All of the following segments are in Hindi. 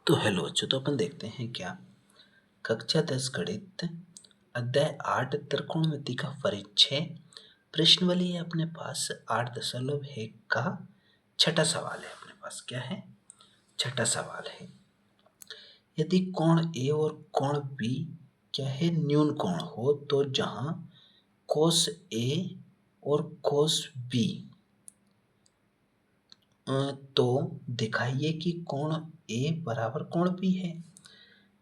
तो हेलो बच्चों, तो अपन देखते हैं क्या कक्षा 10 गणित अध्याय 8 त्रिकोणमिति का परिचय प्रश्नावली है अपने पास 8.1 का छठा सवाल है। अपने पास क्या है? छठा सवाल है, यदि कोण ए और कोण बी क्या है न्यून कोण हो तो जहां कोस ए और कोस बी तो दिखाइए कि कोण ए बराबर कोण बी है।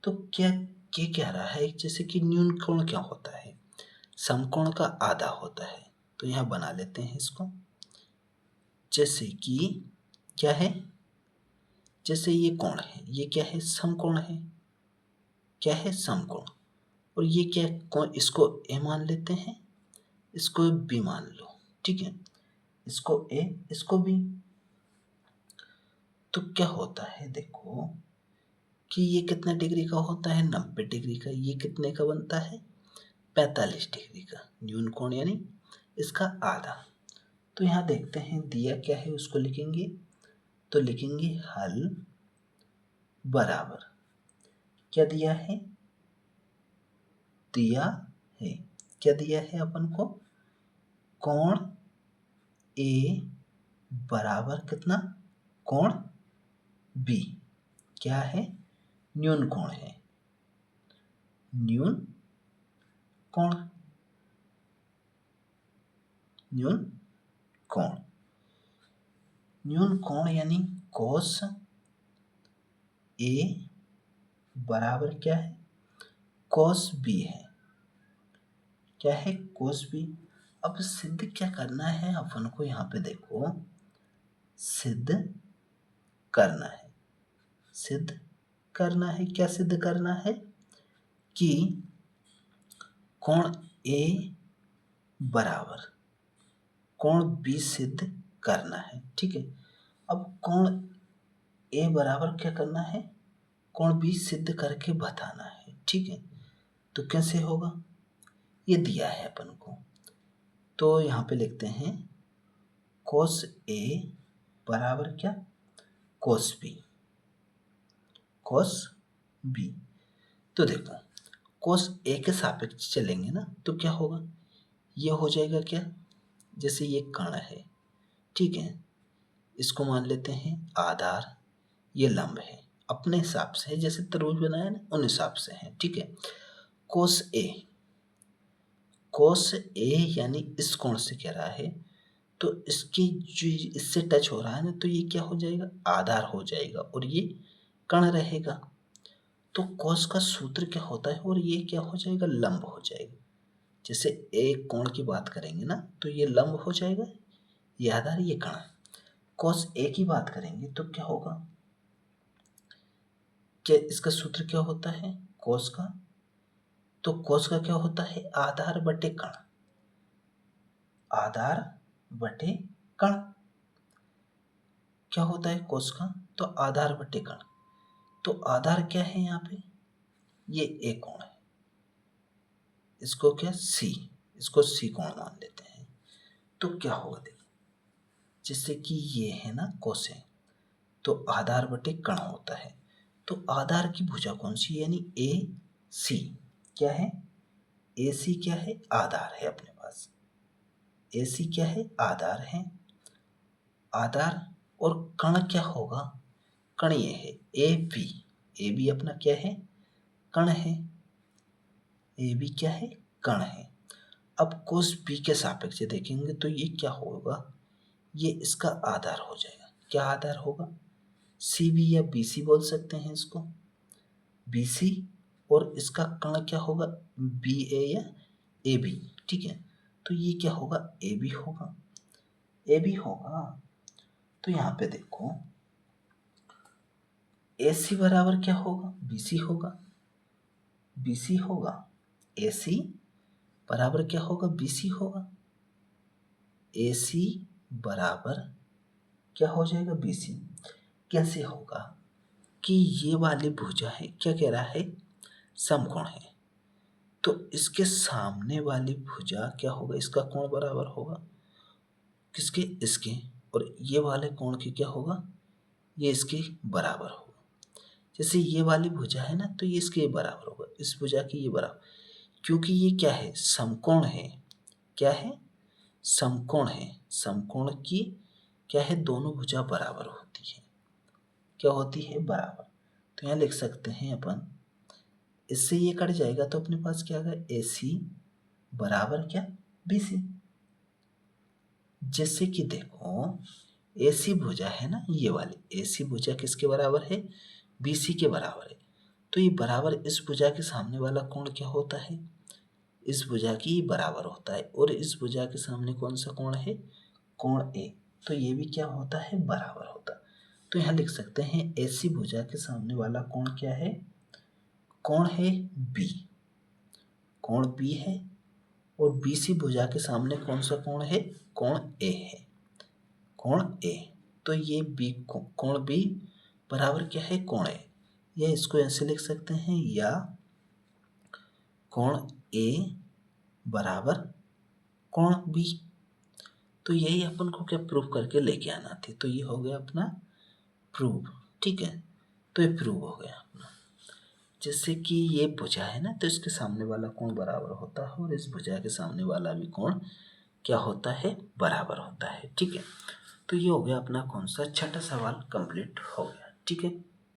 तो क्या कह रहा है, जैसे कि न्यून कोण क्या होता है? समकोण का आधा होता है। तो यहाँ बना लेते हैं इसको, जैसे कि क्या है, जैसे ये कोण है, ये क्या है? समकोण है। क्या है? समकोण। और ये क्या कोण, इसको ए मान लेते हैं, इसको बी मान लो। ठीक है, इसको ए, इसको बी। तो क्या होता है, देखो कि ये कितना डिग्री का होता है? 90 डिग्री का। ये कितने का बनता है? 45 डिग्री का। न्यून कोण यानी इसका आधा। तो यहाँ देखते हैं दिया क्या है, उसको लिखेंगे। तो लिखेंगे हल बराबर क्या दिया है? दिया है, क्या दिया है अपन को? कोण ए बराबर कितना? कोण बी क्या है? न्यून कोण है। न्यून कोण, न्यून कोण। न्यून कोण यानी कोस ए बराबर क्या है? कोस बी है। क्या है? Cos B. अब सिद्ध क्या करना है अपन को? यहाँ पे देखो, सिद्ध करना है। सिद्ध करना है, क्या सिद्ध करना है? कि कोण ए बराबर कोण बी सिद्ध करना है। ठीक है, अब कोण ए बराबर क्या करना है? कोण बी सिद्ध करके बताना है। ठीक है, तो कैसे होगा? ये दिया है अपन को, तो यहाँ पे लिखते हैं कोस ए बराबर क्या? Cos B. Cos B. तो देखो, कोस ए के सापेक्ष चलेंगे ना, तो क्या होगा? ये हो जाएगा क्या? जैसे ये कण है, ठीक है, इसको मान लेते हैं आधार, ये लंब है। अपने हिसाब से जैसे तरबूज बनाया ना, उन हिसाब से है। ठीक है, कोस ए, कोस ए यानी इस कोण से कह रहा है, तो इसकी जो इससे टच हो रहा है ना, तो ये क्या हो जाएगा? आधार हो जाएगा और ये कण रहेगा। तो कोस का सूत्र क्या होता है और ये क्या हो जाएगा? लंब हो जाएगा। जैसे एक कोण की बात करेंगे ना, तो ये लंब हो जाएगा, ये आधार, ये कण। कोस ए की बात करेंगे तो क्या होगा? क्या इसका सूत्र क्या होता है कोस का? तो कोस का क्या होता है? आधार बटे कण। आधार बटे कण क्या होता है कोस का? तो आधार बटे कण। तो आधार क्या है यहाँ पे? ये ए कोण है, इसको क्या? सी, इसको सी कोण मान लेते हैं। तो क्या होगा देखिए, जैसे कि ये है ना कोस है, तो आधार बटे कण होता है। तो आधार की भुजा कौन सी? यानी ए सी। क्या है? ए सी क्या है? आधार है अपने पास। ए सी क्या है? आधार है। आधार और कण क्या होगा? कण ये है ए बी। ए बी अपना क्या है? कण है। ए बी क्या है? कण है। अब कोस बी के सापेक्ष देखेंगे तो ये क्या होगा? ये इसका आधार हो जाएगा। क्या आधार होगा? सी बी या बी सी बोल सकते हैं इसको, बी सी। और इसका कण क्या होगा? बी ए या ए बी। ठीक है, तो ये क्या होगा? ए बी होगा। ए बी होगा। तो यहाँ पे देखो, ए सी बराबर क्या होगा? बी सी होगा। बी सी होगा। ए सी बराबर क्या होगा? बी सी होगा। ए सी बराबर क्या हो जाएगा? B C. कैसे होगा? कि ये वाली भुजा है, क्या कह रहा है? समकोण है। तो इसके सामने वाली भुजा क्या होगा? इसका कोण बराबर होगा किसके? इसके। और ये वाले कोण की क्या होगा? ये इसके बराबर होगा। जैसे ये वाली भुजा है ना, तो ये इसके बराबर होगा, इस भुजा की ये बराबर, क्योंकि ये क्या है, समकोण है। क्या है, समकोण है। समकोण की क्या है, दोनों भुजा बराबर होती है। क्या होती है, बराबर। तो यहाँ लिख सकते हैं अपन, इससे ये कट जाएगा तो अपने पास क्या आएगा, AC बराबर क्या, BC। जैसे कि देखो AC भुजा है ना, ये वाली AC भुजा किसके बराबर है, BC के बराबर है। तो ये बराबर इस भुजा के सामने वाला कोण क्या होता है, इस भुजा की बराबर होता है, और इस भुजा के सामने कौन सा कोण है, कोण A। तो ये भी क्या होता है, बराबर होता है। तो यहाँ लिख सकते हैं AC भुजा के सामने वाला कोण क्या है, कोण है B, कोण B है। और BC भुजा के सामने कौन सा कोण है, कोण A है, कोण A। तो ये कोण B बराबर क्या है, कोण A। या इसको ऐसे लिख सकते हैं, या कोण A बराबर कोण B। तो यही अपन को क्या प्रूव करके लेके आना थी। तो ये हो गया अपना प्रूव, ठीक है। तो ये प्रूव हो गया अपना। जैसे कि ये भुजा है ना, तो इसके सामने वाला कोण बराबर होता है, और इस भुजा के सामने वाला भी कोण क्या होता है, बराबर होता है, ठीक है। तो ये हो गया अपना कौन सा, छठा सवाल कंप्लीट हो गया, ठीक है।